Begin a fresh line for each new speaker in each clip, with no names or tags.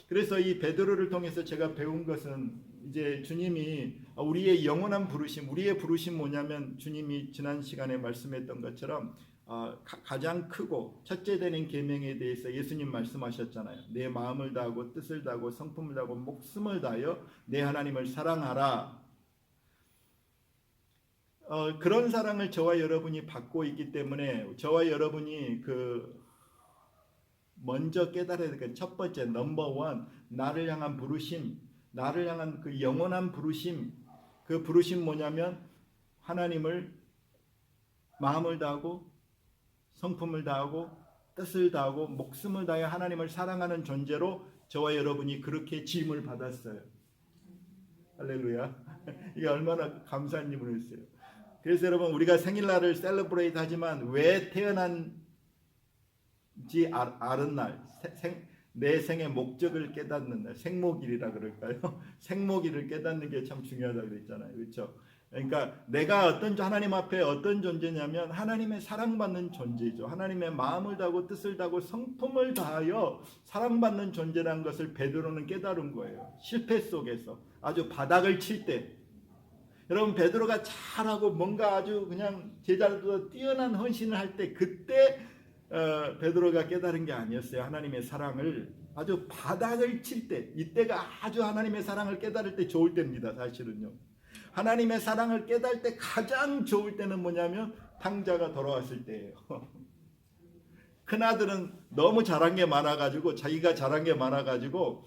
그래서 이 베드로를 통해서 제가 배운 것은 이제 주님이 우리의 영원한 부르심, 우리의 부르심 뭐냐면 주님이 지난 시간에 말씀했던 것처럼 가장 크고 첫째 되는 계명에 대해서 예수님 말씀하셨잖아요. 내 마음을 다하고 뜻을 다하고 성품을 다하고 목숨을 다하여 내 하나님을 사랑하라. 그런 사랑을 저와 여러분이 받고 있기 때문에 저와 여러분이 먼저 깨달아야 될 것, 첫 번째 넘버원, 나를 향한 부르심, 나를 향한 그 영원한 부르심, 그 부르심 뭐냐면 하나님을 마음을 다하고 성품을 다하고 뜻을 다하고 목숨을 다해 하나님을 사랑하는 존재로 저와 여러분이 그렇게 지음을 받았어요. 할렐루야. 이게 얼마나 감사한 일을 했어요. 그래서 여러분, 우리가 생일날을 셀러브레이트 하지만 왜 태어난지 아는 날, 내 생의 목적을 깨닫는 날, 생목일이라 그럴까요? 생목일을 깨닫는 게 참 중요하다고 그랬잖아요. 그렇죠? 그러니까 내가 하나님 앞에 어떤 존재냐면 하나님의 사랑받는 존재죠. 하나님의 마음을 다하고 뜻을 다하고 성품을 다하여 사랑받는 존재라는 것을 베드로는 깨달은 거예요. 실패 속에서 아주 바닥을 칠 때, 여러분 베드로가 잘하고 뭔가 아주 그냥 제자들보다 뛰어난 헌신을 할 때, 그때 베드로가 깨달은 게 아니었어요. 하나님의 사랑을 아주 바닥을 칠 때, 이때가 아주 하나님의 사랑을 깨달을 때 좋을 때입니다. 사실은요. 하나님의 사랑을 깨달을 때 가장 좋을 때는 뭐냐면 탕자가 돌아왔을 때예요. 큰아들은 너무 잘한 게 많아가지고, 자기가 잘한 게 많아가지고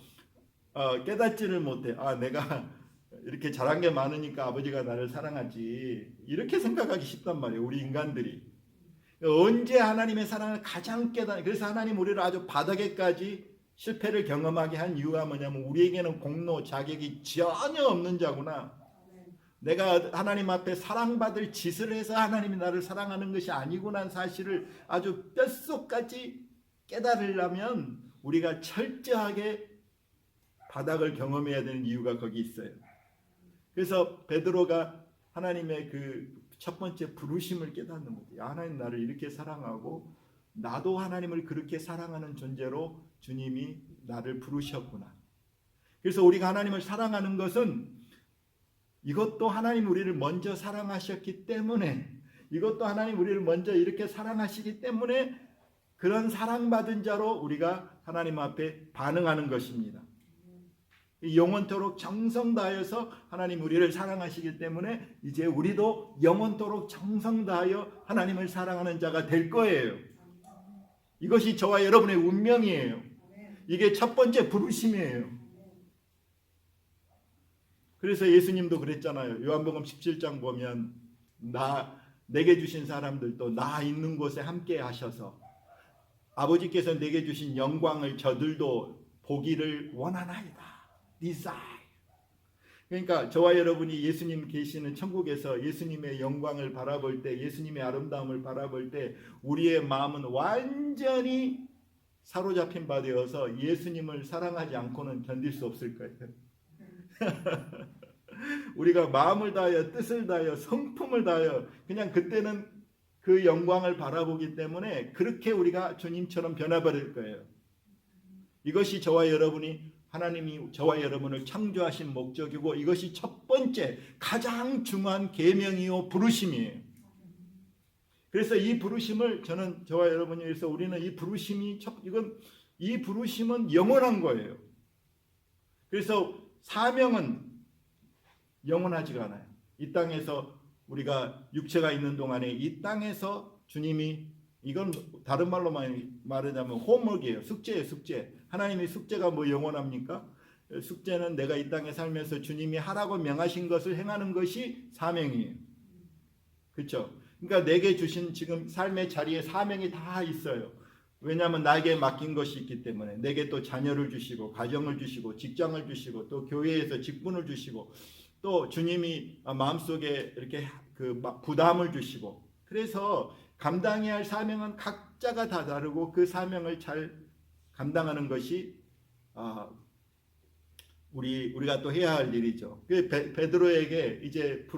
깨닫지를 못해. 내가 이렇게 잘한 게 많으니까 아버지가 나를 사랑하지, 이렇게 생각하기 쉽단 말이에요. 우리 인간들이. 언제 하나님의 사랑을 가장 그래서 하나님 우리를 아주 바닥에까지 실패를 경험하게 한 이유가 뭐냐면 우리에게는 공로, 자격이 전혀 없는 자구나. 내가 하나님 앞에 사랑받을 짓을 해서 하나님이 나를 사랑하는 것이 아니구나 사실을 아주 뼛속까지 깨달으려면 우리가 철저하게 바닥을 경험해야 되는 이유가 거기 있어요. 그래서 베드로가 하나님의 그 첫 번째 부르심을 깨닫는 거죠. 하나님 나를 이렇게 사랑하고 나도 하나님을 그렇게 사랑하는 존재로 주님이 나를 부르셨구나. 그래서 우리가 하나님을 사랑하는 것은 이것도 하나님 우리를 먼저 사랑하셨기 때문에, 이것도 하나님 우리를 먼저 이렇게 사랑하시기 때문에 그런 사랑받은 자로 우리가 하나님 앞에 반응하는 것입니다. 영원토록 정성 다하여서 하나님 우리를 사랑하시기 때문에 이제 우리도 영원토록 정성 다하여 하나님을 사랑하는 자가 될 거예요. 이것이 저와 여러분의 운명이에요. 이게 첫 번째 부르심이에요. 그래서 예수님도 그랬잖아요. 요한복음 17장 보면 내게 주신 사람들도 나 있는 곳에 함께 하셔서 아버지께서 내게 주신 영광을 저들도 보기를 원하나이다. desire. 그러니까 저와 여러분이 예수님 계시는 천국에서 예수님의 영광을 바라볼 때, 예수님의 아름다움을 바라볼 때 우리의 마음은 완전히 사로잡힌 바 되어서 예수님을 사랑하지 않고는 견딜 수 없을 거예요. 우리가 마음을 다하여 뜻을 다하여 성품을 다하여 그냥 그때는 그 영광을 바라보기 때문에 그렇게 우리가 주님처럼 변화버릴 거예요. 이것이 저와 여러분이 하나님이 저와 여러분을 창조하신 목적이고 이것이 첫 번째 가장 중요한 계명이요 부르심이에요. 그래서 이 부르심을 저와 여러분이 위해서 우리는 이 부르심이 이 부르심은 영원한 거예요. 그래서 사명은 영원하지가 않아요. 이 땅에서 우리가 육체가 있는 동안에 이 땅에서 주님이, 이건 다른 말로 말하자면 홈워크예요. 숙제예요. 숙제. 하나님의 숙제가 뭐 영원합니까? 숙제는 내가 이 땅에 살면서 주님이 하라고 명하신 것을 행하는 것이 사명이에요. 그렇죠? 그러니까 내게 주신 지금 삶의 자리에 사명이 다 있어요. 왜냐하면 나에게 맡긴 것이 있기 때문에. 내게 또 자녀를 주시고 가정을 주시고 직장을 주시고 또 교회에서 직분을 주시고 또 주님이 마음속에 이렇게 그 부담을 주시고, 그래서 감당해야 할 사명은 각자가 다 다르고 그 사명을 잘 감당하는 것이 우리가 또 해야 할 일이죠. 베드로에게 이제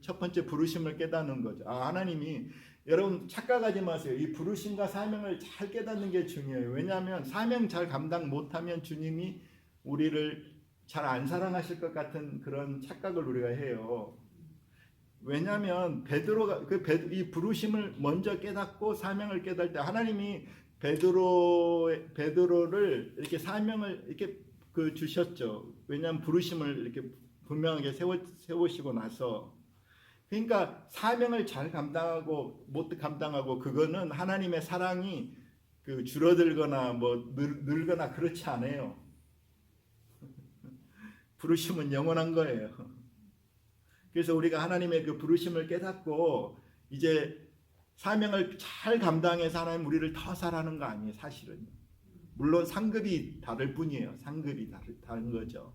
첫 번째 부르심을 깨닫는 거죠. 하나님이 여러분 착각하지 마세요. 이 부르심과 사명을 잘 깨닫는 게 중요해요. 왜냐하면 사명 잘 감당 못하면 주님이 우리를 잘 안 사랑하실 것 같은 그런 착각을 우리가 해요. 왜냐하면 베드로가 이 부르심을 먼저 깨닫고 사명을 깨달을 때 하나님이 베드로를 이렇게 사명을 이렇게 주셨죠. 왜냐하면 부르심을 이렇게 분명하게 세우시고 나서, 그러니까 사명을 잘 감당하고 못 감당하고 그거는 하나님의 사랑이 줄어들거나 뭐 늘거나 그렇지 않아요. 부르심은 영원한 거예요. 그래서 우리가 하나님의 그 부르심을 깨닫고 이제 사명을 잘 감당해서 하나님 우리를 더 사랑하는 거 아니에요, 사실은. 물론 상급이 다를 뿐이에요. 상급이 다른 거죠.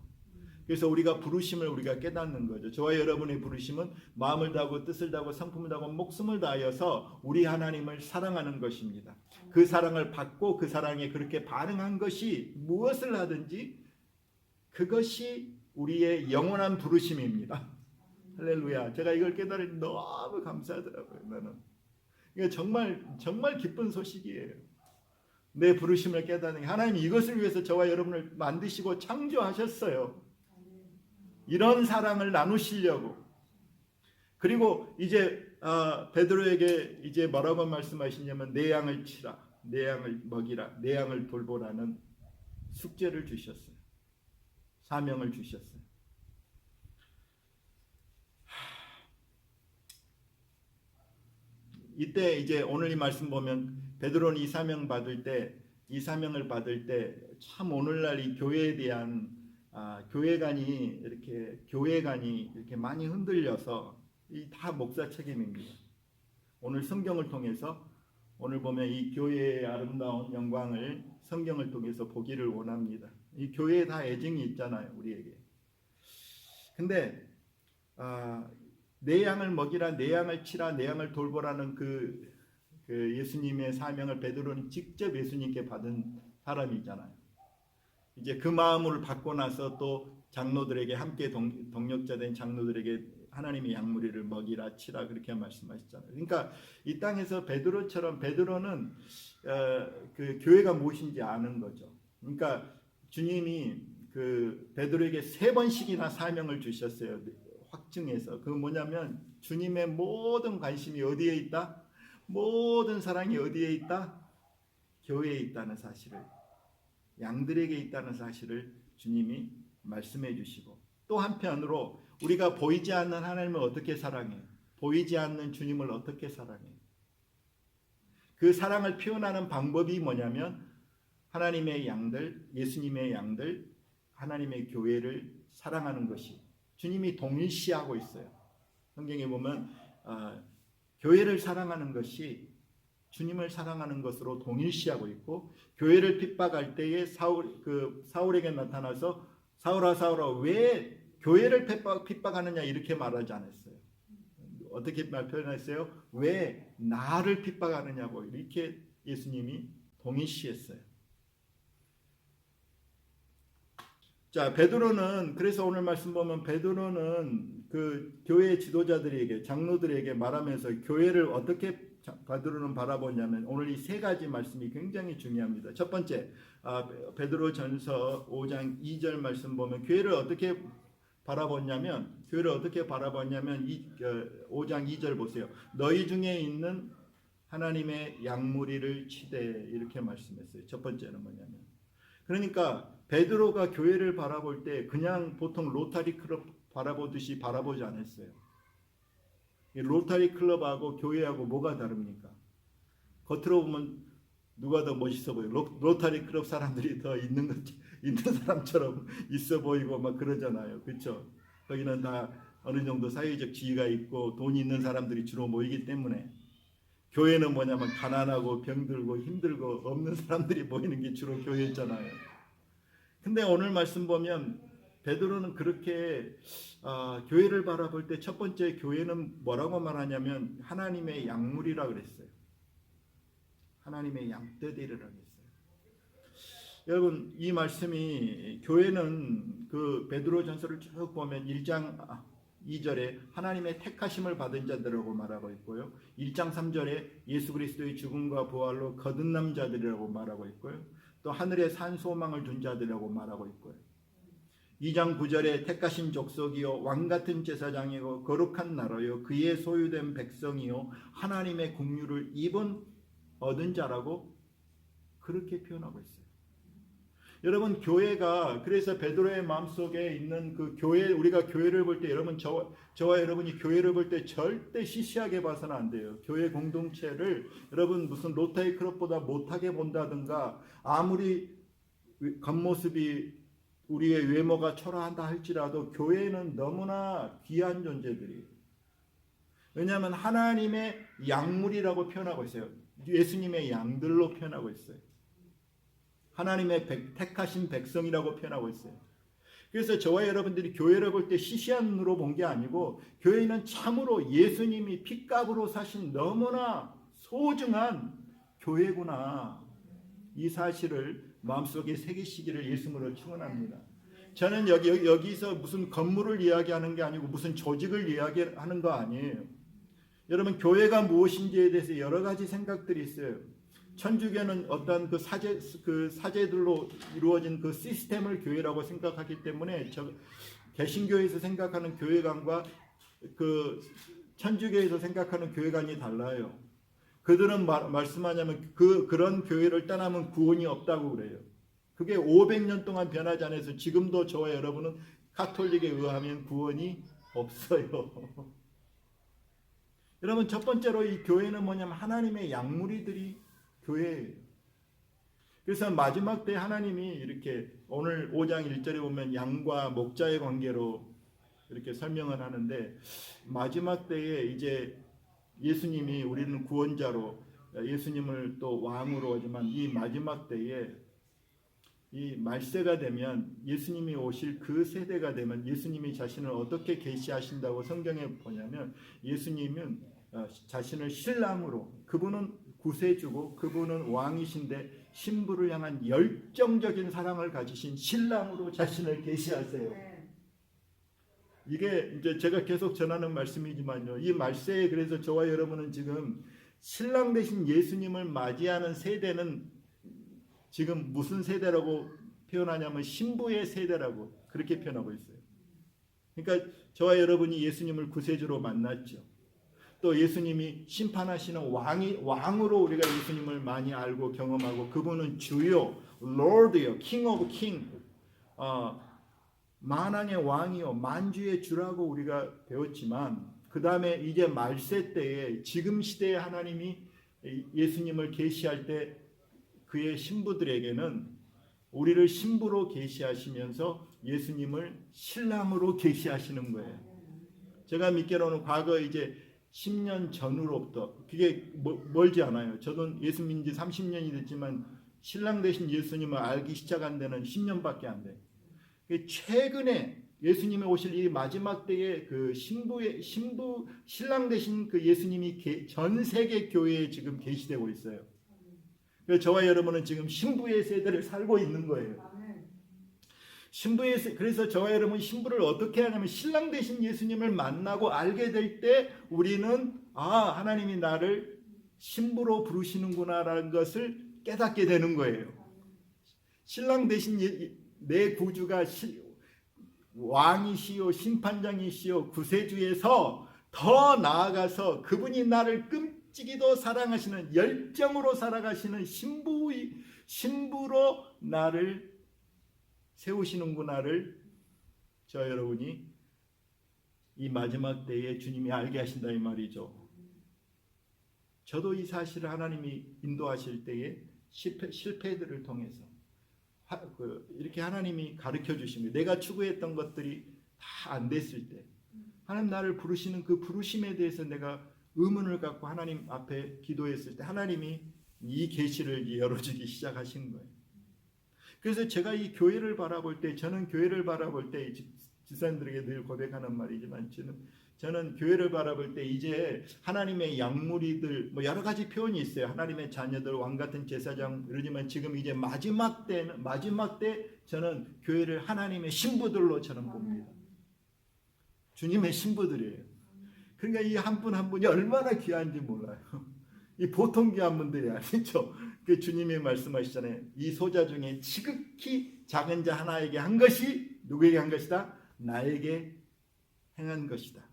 그래서 우리가 부르심을 우리가 깨닫는 거죠. 저와 여러분의 부르심은 마음을 다하고 뜻을 다하고 성품을 다하고 목숨을 다하여서 우리 하나님을 사랑하는 것입니다. 그 사랑을 받고 그 사랑에 그렇게 반응한 것이 무엇을 하든지 그것이 우리의 영원한 부르심입니다. 할렐루야. 제가 이걸 깨달으니 너무 감사하더라고요. 나는 이게 정말 기쁜 소식이에요. 내 부르심을 깨닫는 게 하나님이 이것을 위해서 저와 여러분을 만드시고 창조하셨어요. 이런 사랑을 나누시려고. 그리고 이제 베드로에게 이제 뭐라고 말씀하시냐면 내 양을 치라, 내 양을 먹이라, 내 양을 돌보라는 숙제를 주셨어요. 사명을 주셨어요. 이때 이제 오늘 이 말씀 보면 베드로는 이 사명을 받을 때 참 오늘날 이 교회에 대한 교회관이 이렇게 많이 흔들려서 이 다 목사 책임입니다. 오늘 성경을 통해서 오늘 보면 이 교회의 아름다운 영광을 성경을 통해서 보기를 원합니다. 이 교회에 다 애증이 있잖아요, 우리에게. 근데 내 양을 먹이라, 내 양을 치라, 내 양을 돌보라는 그 예수님의 사명을 베드로는 직접 예수님께 받은 사람이잖아요. 이제 그 마음을 받고 나서 또 장로들에게 함께 동력자 된 장로들에게 하나님의 양무리를 먹이라 치라 그렇게 말씀하셨잖아요. 그러니까 이 땅에서 베드로는 그 교회가 무엇인지 아는 거죠. 그러니까 주님이 베드로에게 3번씩이나 사명을 주셨어요. 확증해서. 그 뭐냐면 주님의 모든 관심이 어디에 있다? 모든 사랑이 어디에 있다? 교회에 있다는 사실을, 양들에게 있다는 사실을 주님이 말씀해 주시고, 또 한편으로 우리가 보이지 않는 하나님을 어떻게 사랑해요? 보이지 않는 주님을 어떻게 사랑해요? 그 사랑을 표현하는 방법이 뭐냐면 하나님의 양들, 예수님의 양들, 하나님의 교회를 사랑하는 것이 주님이 동일시하고 있어요. 성경에 보면 교회를 사랑하는 것이 주님을 사랑하는 것으로 동일시하고 있고, 교회를 핍박할 때에 사울에게 나타나서 사울아 사울아 왜 교회를 핍박하느냐 이렇게 말하지 않았어요. 어떻게 표현했어요? 왜 나를 핍박하느냐고 이렇게 예수님이 동일시했어요. 자, 베드로는, 그래서 오늘 말씀 보면 베드로는 그 교회 지도자들에게, 장로들에게 말하면서 교회를 어떻게 베드로는 바라보냐면 오늘 이 3가지 말씀이 굉장히 중요합니다. 첫 번째, 베드로전서 5장 2절 말씀 보면 교회를 어떻게 바라보냐면 5장 2절 보세요. 너희 중에 있는 하나님의 양무리를 치되 이렇게 말씀했어요. 첫 번째는 뭐냐면, 그러니까 베드로가 교회를 바라볼 때 그냥 보통 로타리 클럽 바라보듯이 바라보지 않았어요. 로타리 클럽하고 교회하고 뭐가 다릅니까? 겉으로 보면 누가 더 멋있어 보여요? 로타리 클럽 사람들이 더 있는 사람처럼 있어 보이고 막 그러잖아요. 그렇죠? 거기는 다 어느 정도 사회적 지위가 있고 돈이 있는 사람들이 주로 모이기 때문에. 교회는 뭐냐면 가난하고 병들고 힘들고 없는 사람들이 모이는 게 주로 교회였잖아요. 근데 오늘 말씀 보면 베드로는 그렇게 교회를 바라볼 때 첫 번째 교회는 뭐라고 말하냐면 하나님의 양물이라 그랬어요. 하나님의 양떼들이라 그랬어요. 여러분, 이 말씀이 교회는 그 베드로 전서를 쭉 보면 1장 2절에 하나님의 택하심을 받은 자들이라고 말하고 있고요. 1장 3절에 예수 그리스도의 죽음과 부활로 거듭난 자들이라고 말하고 있고요. 또 하늘에 산 소망을 둔 자들이라고 말하고 있고요. 2장 9절에 택하신 족속이요 왕같은 제사장이고 거룩한 나라요 그의 소유된 백성이요 하나님의 긍휼을 입은 얻은 자라고 그렇게 표현하고 있어요. 여러분 교회가 그래서 베드로의 마음속에 있는 그 교회 우리가 교회를 볼 때 여러분 저와 여러분이 교회를 볼 때 절대 시시하게 봐서는 안 돼요. 교회 공동체를 여러분 무슨 로타리 클럽보다 못하게 본다든가 아무리 겉모습이 우리의 외모가 초라한다 할지라도 교회는 너무나 귀한 존재들이에요. 왜냐하면 하나님의 양물이라고 표현하고 있어요. 예수님의 양들로 표현하고 있어요. 하나님의 택하신 백성이라고 표현하고 있어요. 그래서 저와 여러분들이 교회를 볼 때 시시한 눈으로 본 게 아니고 교회는 참으로 예수님이 핏값으로 사신 너무나 소중한 교회구나. 이 사실을 마음속에 새기시기를 예수님으로 축원합니다. 저는 여기서 무슨 건물을 이야기하는 게 아니고 무슨 조직을 이야기하는 거 아니에요. 여러분 교회가 무엇인지에 대해서 여러 가지 생각들이 있어요. 천주교는 어떤 그 사제들로 이루어진 그 시스템을 교회라고 생각하기 때문에 개신교에서 생각하는 교회관과 그 천주교에서 생각하는 교회관이 달라요. 그들은 말씀하냐면 그런 교회를 떠나면 구원이 없다고 그래요. 그게 500년 동안 변하지 않아서 지금도 저와 여러분은 카톨릭에 의하면 구원이 없어요. 여러분 첫 번째로 이 교회는 뭐냐면 하나님의 양무리들이 교회예요. 그래서 마지막 때 하나님이 이렇게 오늘 5장 1절에 보면 양과 목자의 관계로 이렇게 설명을 하는데 마지막 때에 이제 예수님이 우리는 구원자로 예수님을 또 왕으로 하지만 이 마지막 때에 이 말세가 되면 예수님이 오실 그 세대가 되면 예수님이 자신을 어떻게 계시하신다고 성경에 보냐면 예수님은 자신을 신랑으로 그분은 구세주고 그분은 왕이신데 신부를 향한 열정적인 사랑을 가지신 신랑으로 자신을 계시하세요. 이게 이제 제가 계속 전하는 말씀이지만요. 이 말세에 그래서 저와 여러분은 지금 신랑 되신 예수님을 맞이하는 세대는 지금 무슨 세대라고 표현하냐면 신부의 세대라고 그렇게 표현하고 있어요. 그러니까 저와 여러분이 예수님을 구세주로 만났죠. 또 예수님이 심판하시는 왕으로 우리가 예수님을 많이 알고 경험하고 그분은 주요, Lord요, King of King, 만왕의 왕이요, 만주의 주라고 우리가 배웠지만 그 다음에 이제 말세 때에 지금 시대에 하나님이 예수님을 계시할 때 그의 신부들에게는 우리를 신부로 계시하시면서 예수님을 신랑으로 계시하시는 거예요. 제가 믿기로는 과거 이제 10년 전으로부터 그게 멀지 않아요. 저도 예수 믿은 지 30년이 됐지만 신랑 되신 예수님을 알기 시작한 데는 10년밖에 안 돼요. 최근에 예수님이 오실 이 마지막 때에 그 신랑 되신 그 예수님이 전 세계 교회에 지금 계시되고 있어요. 그래서 저와 여러분은 지금 신부의 세대를 살고 있는 거예요. 그래서 저와 여러분 신부를 어떻게 하냐면 신랑 되신 예수님을 만나고 알게 될 때 우리는 하나님이 나를 신부로 부르시는구나라는 것을 깨닫게 되는 거예요. 신랑 되신 내 구주가 왕이시요 심판장이시요 구세주에서 더 나아가서 그분이 나를 끔찍이도 사랑하시는 열정으로 살아가시는 신부로 나를 세우시는구나를 저 여러분이 이 마지막 때에 주님이 알게 하신다 이 말이죠. 저도 이 사실을 하나님이 인도하실 때에 실패들을 통해서 이렇게 하나님이 가르쳐 주십니다. 내가 추구했던 것들이 다 안 됐을 때 하나님 나를 부르시는 그 부르심에 대해서 내가 의문을 갖고 하나님 앞에 기도했을 때 하나님이 이 계시를 열어주기 시작하신 거예요. 그래서 제가 이 교회를 바라볼 때 저는 교회를 바라볼 때 집사님들에게 늘 고백하는 말이지만 저는 교회를 바라볼 때 이제 하나님의 양무리들 여러 가지 표현이 있어요. 하나님의 자녀들 왕같은 제사장 이러지만 지금 이제 마지막 때 저는 교회를 하나님의 신부들로 저는 봅니다. 주님의 신부들이에요. 그러니까 이 한 분 한 분이 얼마나 귀한지 몰라요. 이 보통 귀한 분들이 아니죠. 그 주님이 말씀하시잖아요. 이 소자 중에 지극히 작은 자 하나에게 한 것이 누구에게 한 것이다? 나에게 행한 것이다.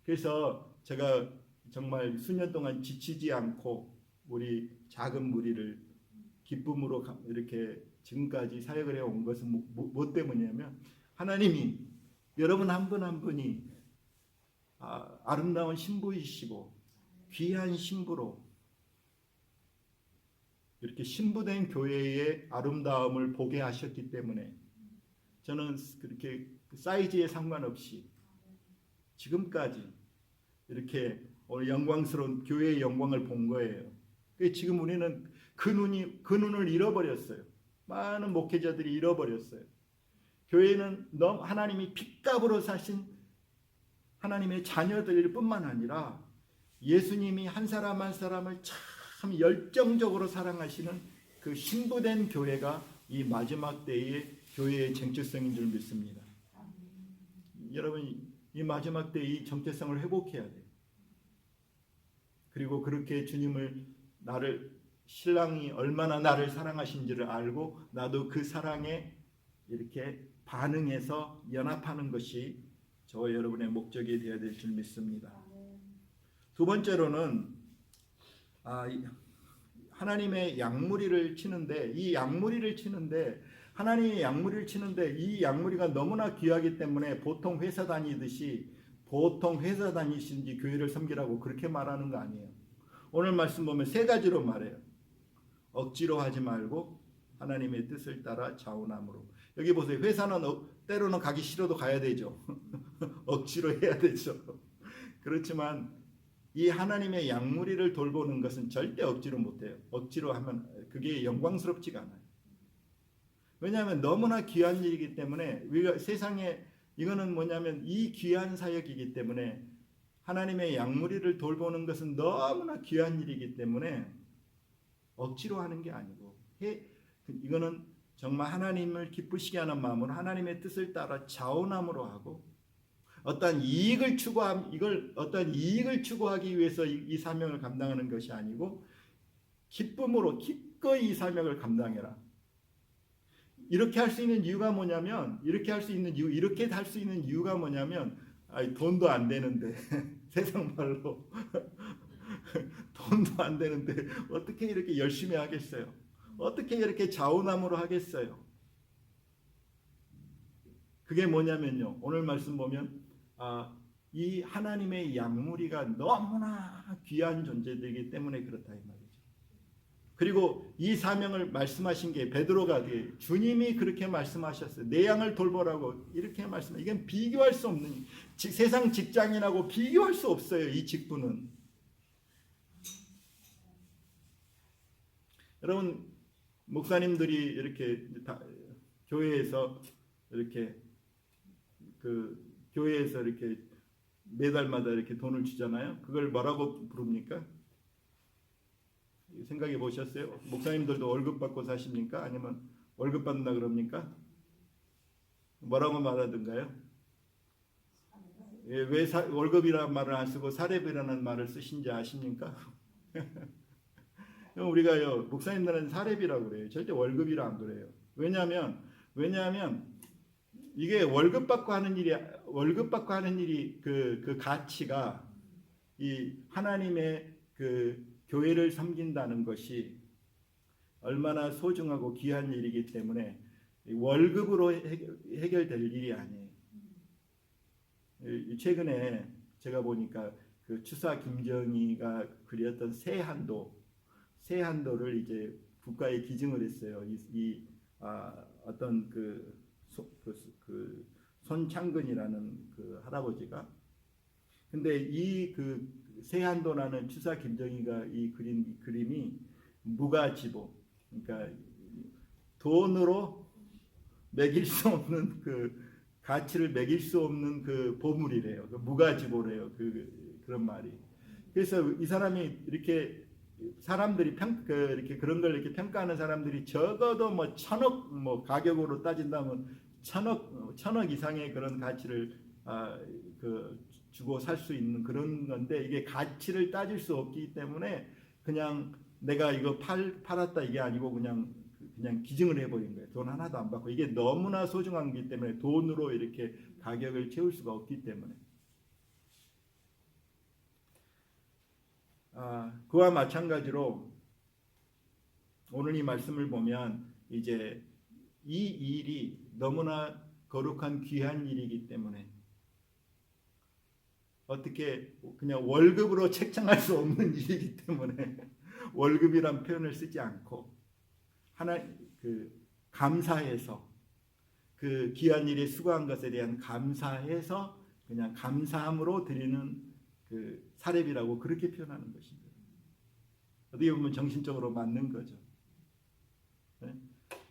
그래서 제가 정말 수년 동안 지치지 않고 우리 작은 무리를 기쁨으로 이렇게 지금까지 사역을 해온 것은 뭐 때문이냐면 하나님이 여러분 한 분 한 분이 아름다운 신부이시고 귀한 신부로 이렇게 신부된 교회의 아름다움을 보게 하셨기 때문에 저는 그렇게 사이즈에 상관없이 지금까지 이렇게 오늘 영광스러운 교회의 영광을 본 거예요. 지금 우리는 그 눈을 잃어버렸어요. 많은 목회자들이 잃어버렸어요. 교회는 너무 하나님이 핏값으로 사신 하나님의 자녀들일 뿐만 아니라 예수님이 한 사람 한 사람을 참 열정적으로 사랑하시는 그 신부된 교회가 이 마지막 때의 교회의 정체성인 줄 믿습니다. 여러분 이 마지막 때 이 정체성을 회복해야 돼요. 그리고 그렇게 주님을 신랑이 얼마나 나를 사랑하신지를 알고 나도 그 사랑에 이렇게 반응해서 연합하는 것이 저와 여러분의 목적이 되어야 될 줄 믿습니다. 두 번째로는 하나님의 양무리를 치는데 이 양무리를 치는데 하나님의 양무리를 치는데 이 양무리가 너무나 귀하기 때문에 보통 회사 다니시는지 교회를 섬기라고 그렇게 말하는 거 아니에요. 오늘 말씀 보면 세 가지로 말해요. 억지로 하지 말고 하나님의 뜻을 따라 자원함으로. 여기 보세요. 회사는 때로는 가기 싫어도 가야 되죠. 억지로 해야 되죠. 그렇지만 이 하나님의 양무리를 돌보는 것은 절대 억지로 못해요. 억지로 하면 그게 영광스럽지가 않아요. 왜냐하면 너무나 귀한 일이기 때문에 우리가 세상에 이거는 뭐냐면 이 귀한 사역이기 때문에 하나님의 양무리를 돌보는 것은 너무나 귀한 일이기 때문에 억지로 하는 게 아니고 이거는 정말 하나님을 기쁘시게 하는 마음으로 하나님의 뜻을 따라 자원함으로 하고 어떤 이익을 추구하기 위해서 이 사명을 감당하는 것이 아니고 기쁨으로 기꺼이 이 사명을 감당해라. 이렇게 할 수 있는 이유가 뭐냐면 이렇게 할 수 있는 이유가 뭐냐면 돈도 안 되는데 세상 말로 돈도 안 되는데 어떻게 이렇게 열심히 하겠어요? 어떻게 이렇게 자원함으로 하겠어요? 그게 뭐냐면요. 오늘 말씀 보면 이 하나님의 양무리가 너무나 귀한 존재들이기 때문에 그렇다 이 말이죠. 그리고 이 사명을 말씀하신 게 베드로가 주님이 그렇게 말씀하셨어요. 내 양을 돌보라고 이렇게 말씀해요. 이건 비교할 수 없는 세상 직장인하고 비교할 수 없어요. 이 직분은. 여러분 목사님들이 이렇게 교회에서 이렇게 교회에서 이렇게 매달마다 이렇게 돈을 주잖아요. 그걸 뭐라고 부릅니까? 생각해 보셨어요? 목사님들도 월급 받고 사십니까? 아니면 월급 받는다 그럽니까? 뭐라고 말하던가요? 왜 월급이라는 말을 안 쓰고 사례비라는 말을 쓰신지 아십니까? 우리가요 목사님들은 사례비라고 그래요. 절대 월급이라 안 그래요. 왜냐하면 이게 월급 받고 하는 일이 그 가치가 이 하나님의 그 교회를 섬긴다는 것이 얼마나 소중하고 귀한 일이기 때문에 월급으로 해결될 일이 아니에요. 최근에 제가 보니까 그 추사 김정희가 그렸던 세한도를 이제 국가에 기증을 했어요. 어떤 그 손창근이라는 그 할아버지가. 근데 이 그 세한도라는 추사 김정희가 그린 그림이 무가지보, 그러니까 돈으로 매길 수 없는 그 가치를 매길 수 없는 그 보물이래요. 그 무가지보래요. 그런 말이. 그래서 이 사람이 이렇게 사람들이 이렇게 그런 걸 이렇게 평가하는 사람들이 적어도 뭐 1,000억 가격으로 따진다면 1,000억 이상의 그런 가치를 주고 살 수 있는 그런 건데 이게 가치를 따질 수 없기 때문에 그냥 내가 이거 팔았다 이게 아니고 그냥 기증을 해버린 거예요. 돈 하나도 안 받고. 이게 너무나 소중한 거기 때문에 돈으로 이렇게 가격을 채울 수가 없기 때문에. 그와 마찬가지로 오늘 이 말씀을 보면 이제 이 일이 너무나 거룩한 귀한 일이기 때문에 어떻게 그냥 월급으로 책정할 수 없는 일이기 때문에 월급이란 표현을 쓰지 않고 감사해서 그 귀한 일에 수고한 것에 대한 감사해서 그냥 감사함으로 드리는 그 사렙이라고 그렇게 표현하는 것입니다. 어떻게 보면 정신적으로 맞는 거죠. 네?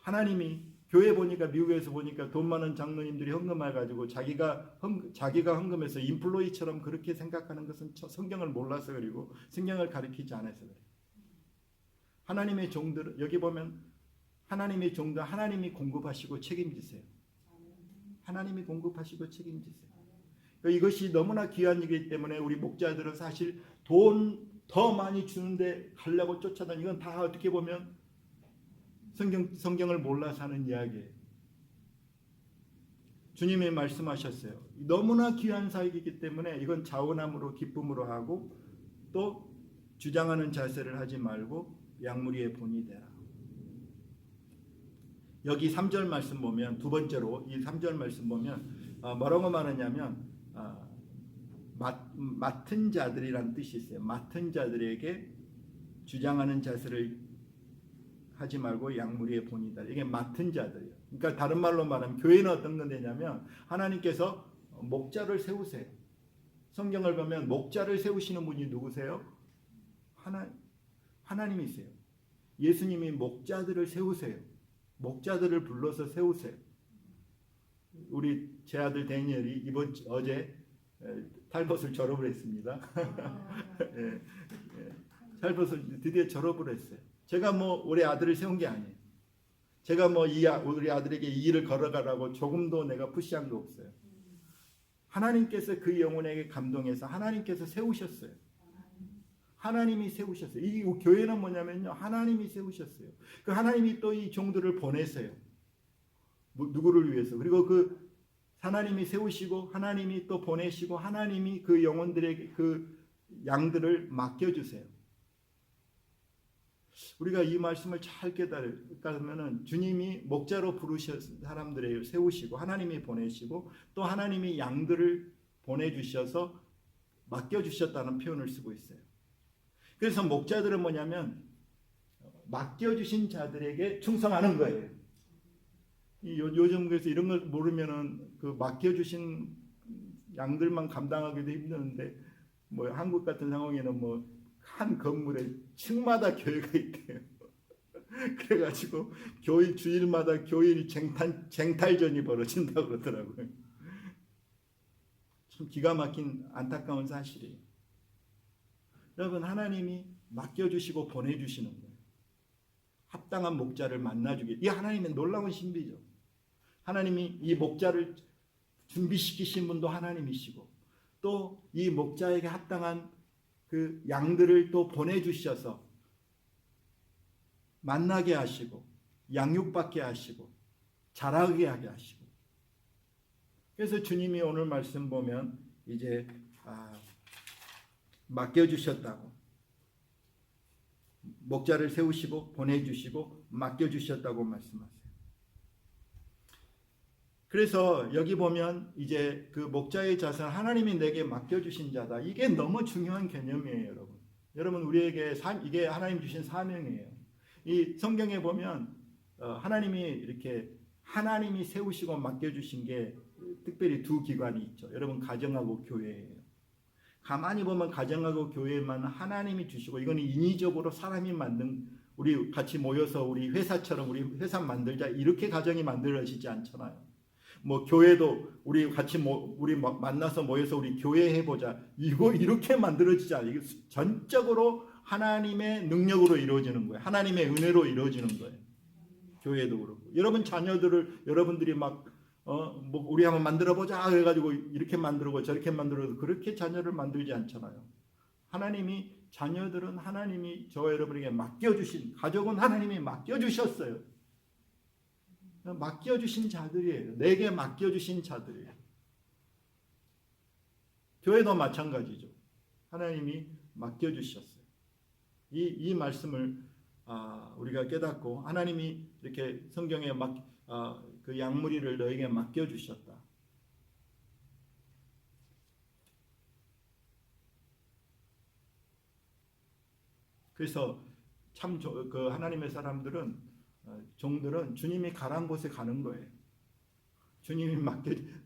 하나님이 교회 보니까 미국에서 보니까 돈 많은 장로님들이 헌금해 가지고 자기가 헌금해서 인플로이처럼 그렇게 생각하는 것은 성경을 몰라서 그리고 성경을 가르치지 않아서 그래요. 하나님의 종들 여기 보면 하나님의 종들 하나님이 공급하시고 책임지세요. 하나님이 공급하시고 책임지세요. 이것이 너무나 귀한 일이기 때문에 우리 목자들은 사실 돈 더 많이 주는데 가려고 쫓아다니는 이건 다 어떻게 보면 성경을 몰라서 하는 이야기예요. 주님이 말씀하셨어요. 너무나 귀한 사역이기 때문에 이건 자원함으로 기쁨으로 하고 또 주장하는 자세를 하지 말고 양무리의 본이 되라. 여기 3절 말씀 보면 두 번째로 이 3절 말씀 보면 뭐라고 말하냐면 맡은 자들이란 뜻이 있어요. 맡은 자들에게 주장하는 자세를 하지 말고 양무리의 본이다. 이게 맡은 자들이에요. 그러니까 다른 말로 말하면 교회는 어떤 건 되냐면 하나님께서 목자를 세우세요. 성경을 보면 목자를 세우시는 분이 누구세요? 하나님이세요. 예수님이 목자들을 세우세요. 목자들을 불러서 세우세요. 우리 제 아들 데니엘이 어제 탈벗을 졸업을 했습니다. 예, 탈벗을 드디어 졸업을 했어요. 제가 뭐 우리 아들을 세운 게 아니에요. 제가 뭐 우리 아들에게 이 일을 걸어가라고 조금도 내가 푸시한 거 없어요. 하나님께서 그 영혼에게 감동해서 하나님께서 세우셨어요. 하나님이 세우셨어요. 이 교회는 뭐냐면요, 하나님이 세우셨어요. 그 하나님이 또 이 종들을 보내세요. 누구를 위해서? 그리고 그 하나님이 세우시고 하나님이 또 보내시고 하나님이 그 영혼들에게 그 양들을 맡겨주세요. 우리가 이 말씀을 잘 깨달으면은 주님이 목자로 부르신 사람들을 세우시고 하나님이 보내시고 또 하나님이 양들을 보내주셔서 맡겨주셨다는 표현을 쓰고 있어요. 그래서 목자들은 뭐냐면 맡겨주신 자들에게 충성하는 거예요. 요즘 그래서 이런 걸 모르면은 그 맡겨주신 양들만 감당하기도 힘드는데 뭐 한국 같은 상황에는 뭐 한 건물에 층마다 교회가 있대요. 그래가지고 교회 주일마다 교일 쟁탈전이 벌어진다고 그러더라고요. 참 기가 막힌 안타까운 사실이에요. 여러분 하나님이 맡겨주시고 보내주시는 거예요. 합당한 목자를 만나주기. 이 하나님의 놀라운 신비죠. 하나님이 이 목자를 준비시키신 분도 하나님이시고 또 이 목자에게 합당한 그 양들을 또 보내주셔서 만나게 하시고 양육받게 하시고 자라게 하게 하시고 그래서 주님이 오늘 말씀 보면 이제 맡겨주셨다고 목자를 세우시고 보내주시고 맡겨주셨다고 말씀하세요. 그래서 여기 보면 이제 그 목자의 자세는 하나님이 내게 맡겨주신 자다. 이게 너무 중요한 개념이에요, 여러분. 여러분 우리에게 이게 하나님 주신 사명이에요. 이 성경에 보면 하나님이 이렇게 하나님이 세우시고 맡겨주신 게 특별히 두 기관이 있죠. 여러분 가정하고 교회예요. 가만히 보면 가정하고 교회만 하나님이 주시고 이거는 인위적으로 사람이 만든 우리 같이 모여서 우리 회사처럼 우리 회사 만들자 이렇게 가정이 만들어지지 않잖아요. 뭐 교회도 우리 같이 우리 만나서 모여서 우리 교회 해보자 이거 이렇게 만들어지지 않아요. 이게 전적으로 하나님의 능력으로 이루어지는 거예요. 하나님의 은혜로 이루어지는 거예요. 교회도 그렇고 여러분 자녀들을 여러분들이 막 뭐 우리 한번 만들어 보자 해가지고 이렇게 만들고 저렇게 만들어도 그렇게 자녀를 만들지 않잖아요. 하나님이 자녀들은 하나님이 저와 여러분에게 맡겨주신, 가족은 하나님이 맡겨주셨어요. 맡겨주신 자들이에요. 내게 맡겨주신 자들이에요. 교회도 마찬가지죠. 하나님이 맡겨주셨어요. 이 말씀을 우리가 깨닫고 하나님이 이렇게 성경에 그 양무리를 너에게 맡겨주셨다. 그래서 참 그 하나님의 사람들은 종들은 주님이 가란 곳에 가는 거예요. 주님이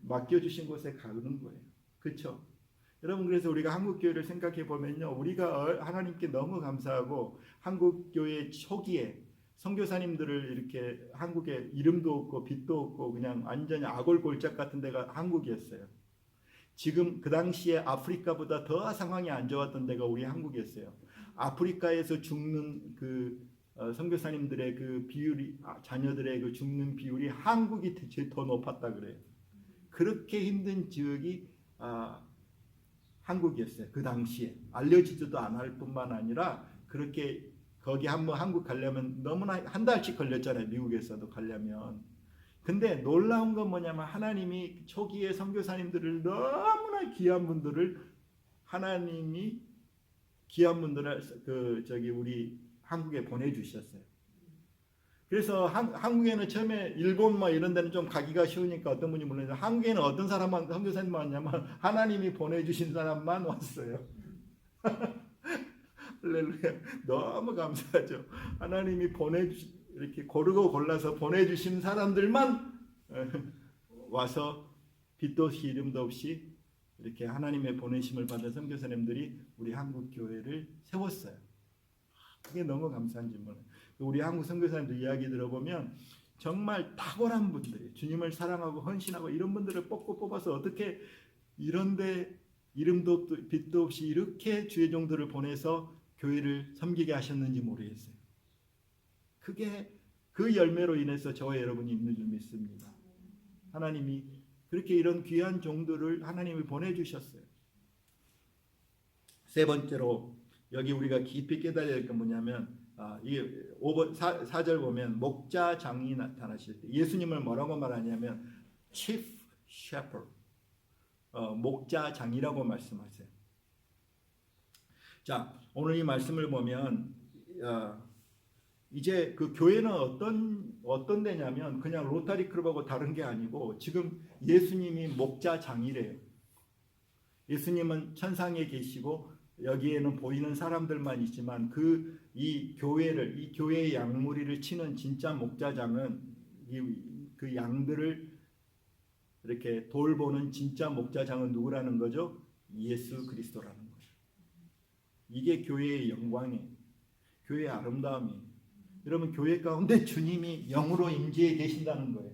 맡겨주신 곳에 가는 거예요. 그렇죠? 여러분, 그래서 우리가 한국교회를 생각해 보면요, 우리가 하나님께 너무 감사하고 한국교회 초기에 선교사님들을 이렇게 한국에 이름도 없고 빛도 없고 그냥 완전히 아골골짝 같은 데가 한국이었어요. 지금 그 당시에 아프리카보다 더 상황이 안 좋았던 데가 우리 한국이었어요. 아프리카에서 죽는 그 선교사님들의 그 비율이, 자녀들의 그 죽는 비율이 한국이 더 높았다 그래요. 그렇게 힘든 지역이 한국이었어요. 그 당시에 알려지지도 않을 뿐만 아니라 그렇게 거기 한번 한국 가려면 너무나 한 달씩 걸렸잖아요. 미국에서도 가려면. 근데 놀라운 건 뭐냐면 하나님이 초기에 선교사님들을 너무나 귀한 분들을 하나님이 귀한 분들을 우리 한국에 보내주셨어요. 그래서 한국에는 처음에 일본 뭐 이런 데는 좀 가기가 쉬우니까 어떤 분이 물었는데 한국에는 어떤 사람만 선교사님만 왔냐면 하나님이 보내주신 사람만 왔어요. 할렐루야. 너무 감사하죠. 하나님이 이렇게 고르고 골라서 보내주신 사람들만 와서 빛도 없이 이름도 없이 이렇게 하나님의 보내심을 받은 선교사님들이 우리 한국 교회를 세웠어요. 그게 너무 감사한 질문이에요. 우리 한국 선교사님들 이야기 들어보면 정말 탁월한 분들이 주님을 사랑하고 헌신하고 이런 분들을 뽑아서 어떻게 이런데 이름도 없고 빛도 없이 이렇게 주의 종들을 보내서 교회를 섬기게 하셨는지 모르겠어요. 그게 그 열매로 인해서 저와 여러분이 있는 줄 믿습니다. 하나님이 그렇게 이런 귀한 종들을 하나님이 보내주셨어요. 세 번째로 여기 우리가 깊이 깨달아야 할 건 뭐냐면 이게 4절 보면 목자장이 나타나실 때 예수님을 뭐라고 말하냐면 Chief Shepherd, 목자장이라고 말씀하세요. 자, 오늘 이 말씀을 보면 이제 그 교회는 어떤 데냐면 그냥 로타리 클럽하고 다른 게 아니고 지금 예수님이 목자장이래요. 예수님은 천상에 계시고 여기에는 보이는 사람들만 있지만 이 교회의 양무리를 치는 진짜 목자장은 그 양들을 이렇게 돌보는 진짜 목자장은 누구라는 거죠? 예수 그리스도라는 거예요. 이게 교회의 영광이에요. 교회의 아름다움이에요. 여러분, 교회 가운데 주님이 영으로 임재해 계신다는 거예요.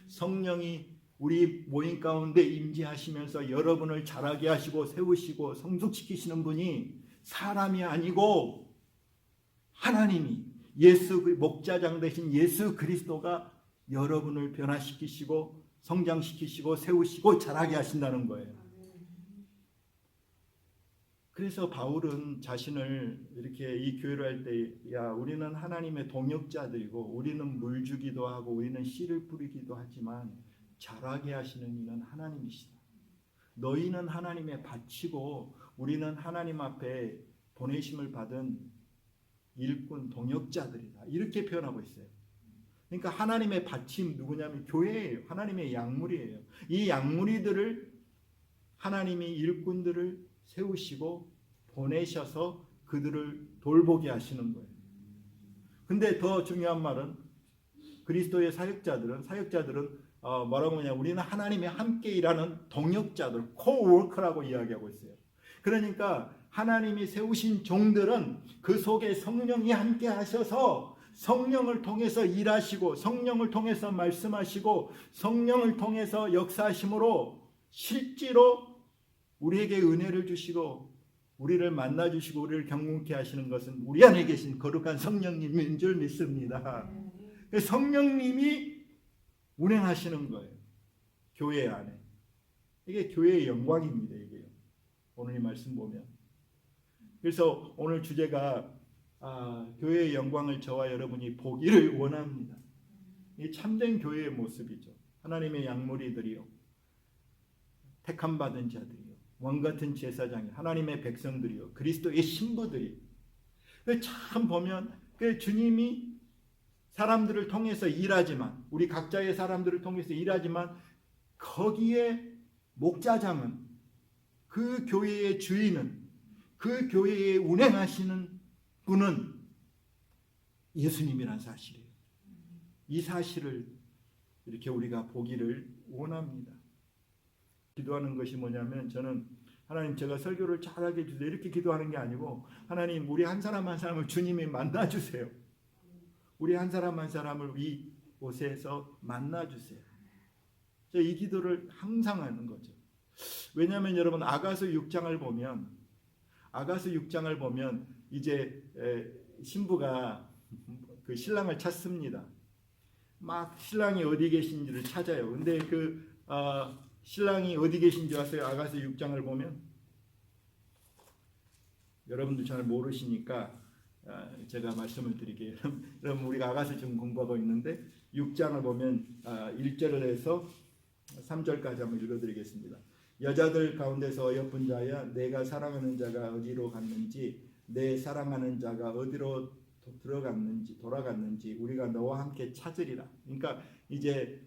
성령이 우리 모임 가운데 임재하시면서 여러분을 자라게 하시고 세우시고 성숙시키시는 분이 사람이 아니고 하나님이 목자장 되신 예수 그리스도가 여러분을 변화시키시고 성장시키시고 세우시고 자라게 하신다는 거예요. 그래서 바울은 자신을 이렇게 이 교회를 할 때 우리는 하나님의 동역자들이고 우리는 물 주기도 하고 우리는 씨를 뿌리기도 하지만 자라게 하시는 이는 하나님이시다. 너희는 하나님의 밭이고 우리는 하나님 앞에 보내심을 받은 일꾼 동역자들이다. 이렇게 표현하고 있어요. 그러니까 하나님의 밭이 누구냐면 교회예요. 하나님의 양무리예요. 이 양무리들을 하나님이 일꾼들을 세우시고 보내셔서 그들을 돌보게 하시는 거예요. 근데 더 중요한 말은 그리스도의 사역자들은 뭐라고 하냐, 우리는 하나님의 함께 일하는 동역자들, 코워커라고 이야기하고 있어요. 그러니까 하나님이 세우신 종들은 그 속에 성령이 함께 하셔서 성령을 통해서 일하시고 성령을 통해서 말씀하시고 성령을 통해서 역사하심으로 실제로 우리에게 은혜를 주시고 우리를 만나주시고 우리를 경건케 하시는 것은 우리 안에 계신 거룩한 성령님인 줄 믿습니다. 성령님이 운행하시는 거예요. 교회 안에. 이게 교회의 영광입니다. 이게요. 오늘 이 말씀 보면. 그래서 오늘 주제가 교회의 영광을 저와 여러분이 보기를 원합니다. 이 참된 교회의 모습이죠. 하나님의 양무리들이요, 택함 받은 자들이요, 왕 같은 제사장이, 하나님의 백성들이요, 그리스도의 신부들이. 참 보면 주님이 사람들을 통해서 일하지만, 우리 각자의 사람들을 통해서 일하지만, 거기에 목자장은, 그 교회의 주인은, 그 교회에 운행하시는 분은 예수님이란 사실이에요. 이 사실을 이렇게 우리가 보기를 원합니다. 기도하는 것이 뭐냐면, 저는 하나님, 제가 설교를 잘하게 해주세요 이렇게 기도하는 게 아니고, 하나님, 우리 한 사람 한 사람을 주님이 만나주세요. 우리 한 사람 한 사람을 이 곳에서 만나주세요. 이 기도를 항상 하는 거죠. 왜냐하면 여러분, 아가서 6장을 보면 이제 신부가 그 신랑을 찾습니다. 막 신랑이 어디 계신지를 찾아요. 근데 신랑이 어디 계신지 아세요? 아가서 6장을 보면, 여러분들 잘 모르시니까 제가 말씀을 드릴게요. 여러분, 우리가 아가서 지금 공부하고 있는데 6장을 보면 1절을 해서 3절까지 한번 읽어드리겠습니다. 여자들 가운데서 어여쁜 자야, 내가 사랑하는 자가 어디로 갔는지, 내 사랑하는 자가 어디로 돌아갔는지 우리가 너와 함께 찾으리라. 그러니까 이제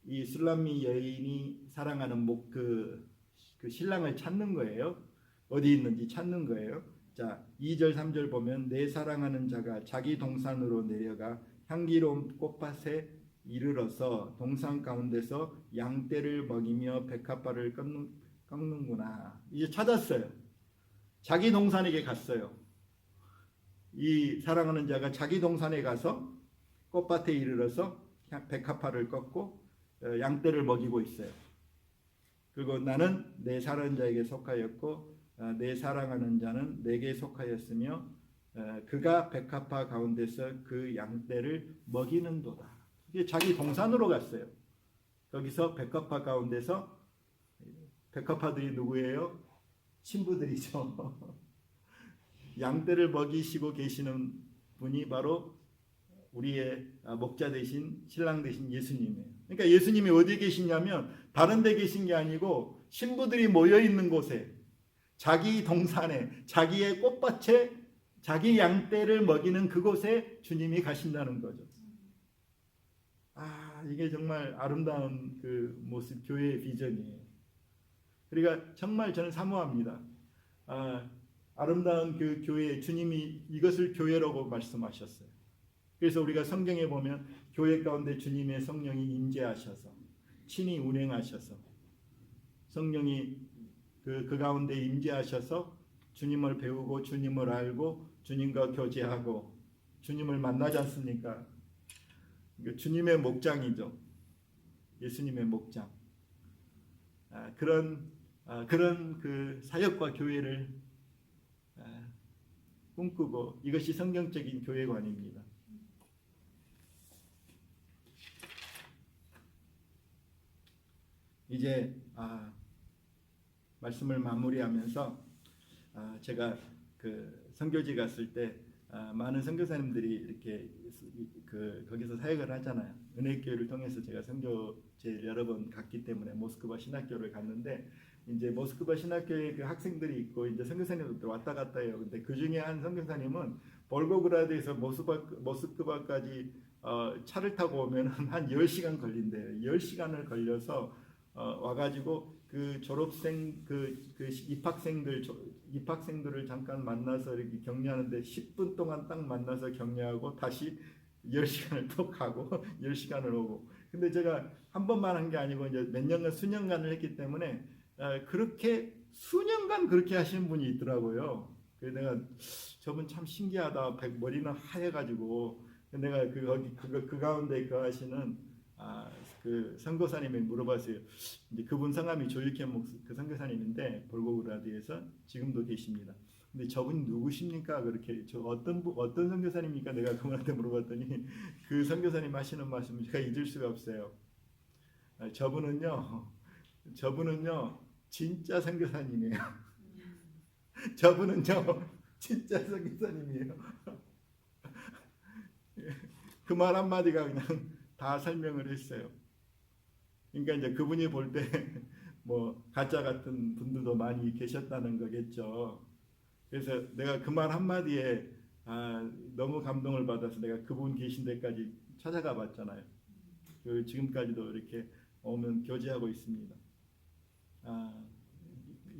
이 술람미 여인이 사랑하는 그 신랑을 찾는 거예요. 어디 있는지 찾는 거예요. 자, 2절 3절 보면, 내 사랑하는 자가 자기 동산으로 내려가 향기로운 꽃밭에 이르러서 동산 가운데서 양떼를 먹이며 백합화를 꺾는구나. 이제 찾았어요. 자기 동산에게 갔어요. 이 사랑하는 자가 자기 동산에 가서 꽃밭에 이르러서 백합화를 꺾고 양떼를 먹이고 있어요. 그리고 나는 내 사랑하는 자에게 속하였고 내 사랑하는 자는 내게 속하였으며 그가 백합화 가운데서 그 양떼를 먹이는도다. 이게 자기 동산으로 갔어요. 거기서 백합화 가운데서, 백합화들이 누구예요? 신부들이죠. 양떼를 먹이시고 계시는 분이 바로 우리의 목자 되신, 신랑 되신 예수님이에요. 그러니까 예수님이 어디에 계시냐면 다른 데 계신 게 아니고 신부들이 모여 있는 곳에, 자기 동산에, 자기의 꽃밭에 자기 양떼를 먹이는 그곳에 주님이 가신다는 거죠. 이게 정말 아름다운 그 모습, 교회의 비전이에요. 그러니까 정말 저는 사모합니다. 아름다운 그 교회, 주님이 이것을 교회라고 말씀하셨어요. 그래서 우리가 성경에 보면 교회 가운데 주님의 성령이 임재하셔서, 친히 운행하셔서, 성령이 그 가운데 임재하셔서 주님을 배우고 주님을 알고 주님과 교제하고 주님을 만나지 않습니까? 주님의 목장이죠. 예수님의 목장. 그런 그 사역과 교회를 꿈꾸고, 이것이 성경적인 교회관입니다. 이제 말씀을 마무리하면서 제가 그 선교지 갔을 때 많은 선교사님들이 이렇게 거기서 사역을 하잖아요. 은혜교회를 통해서 제가 선교제를 여러 번 갔기 때문에 모스크바 신학교를 갔는데, 이제 모스크바 신학교에 그 학생들이 있고 이제 선교사님들 왔다 갔다 해요. 근데 그 중에 한 선교사님은 볼고그라드에서 모스크바까지 차를 타고 오면 한 10시간 걸린대요. 10시간을 걸려서 와가지고 그 졸업생, 그 입학생들을 잠깐 만나서 이렇게 격려하는데 10분 동안 딱 만나서 격려하고 다시 10시간을 또 가고 10시간을 오고. 근데 제가 한 번만 한 게 아니고 이제 몇 년간, 수년간을 했기 때문에 그렇게 수년간 그렇게 하시는 분이 있더라고요. 그래서 내가 저분 참 신기하다. 머리는 하얘가지고. 내가 그 가운데 그 하시는 그 선교사님이 물어봤어요. 이제 그분 성함이 조일캠 그 선교사님인데 볼고그라드에서 지금도 계십니다. 근데 저분이 누구십니까? 그렇게 어떤 선교사님입니까? 내가 그분한테 물어봤더니 그 선교사님 하시는 말씀 제가 잊을 수가 없어요. 저분은요 진짜 선교사님이에요. 저분은요 진짜 선교사님이에요. 그 말 한마디가 그냥 다 설명을 했어요. 그러니까 이제 그분이 볼 때 뭐 가짜 같은 분들도 많이 계셨다는 거겠죠. 그래서 내가 그 말 한마디에 너무 감동을 받아서 내가 그분 계신 데까지 찾아가 봤잖아요. 지금까지도 이렇게 오면 교제하고 있습니다.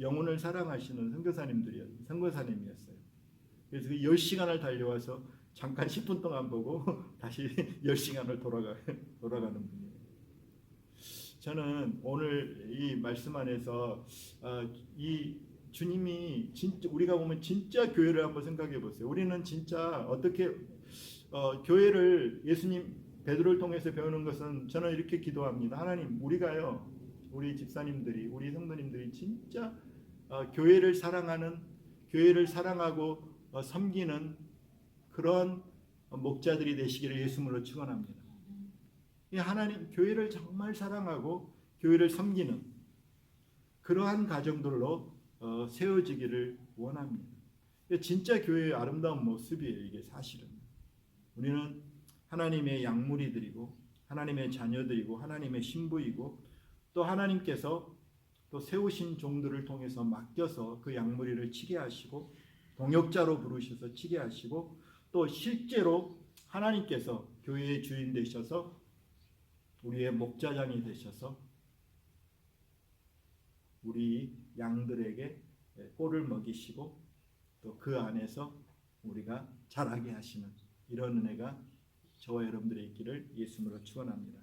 영혼을 사랑하시는 선교사님이었어요. 그래서 그 10시간을 달려와서 잠깐 10분 동안 보고 다시 10시간을 돌아가는 분이에요. 저는 오늘 이 말씀 안에서 이 주님이 진짜 우리가 보면 진짜 교회를 한번 생각해 보세요. 우리는 진짜 어떻게 교회를 예수님 베드로를 통해서 배우는 것은 저는 이렇게 기도합니다. 하나님, 우리가요, 우리 집사님들이, 우리 성도님들이 진짜 교회를 사랑하고 섬기는 그런 목자들이 되시기를 예수님으로 축원합니다. 하나님, 교회를 정말 사랑하고 교회를 섬기는 그러한 가정들로 세워지기를 원합니다. 진짜 교회의 아름다운 모습이에요. 이게 사실은 우리는 하나님의 양무리들이고 하나님의 자녀들이고 하나님의 신부이고 또 하나님께서 또 세우신 종들을 통해서 맡겨서 그 양무리를 치게 하시고 동역자로 부르셔서 치게 하시고 또 실제로 하나님께서 교회의 주인 되셔서 우리의 목자장이 되셔서 우리 양들에게 꼴을 먹이시고 또 그 안에서 우리가 자라게 하시는 이런 은혜가 저와 여러분들의 있기를 예수님으로 축원합니다.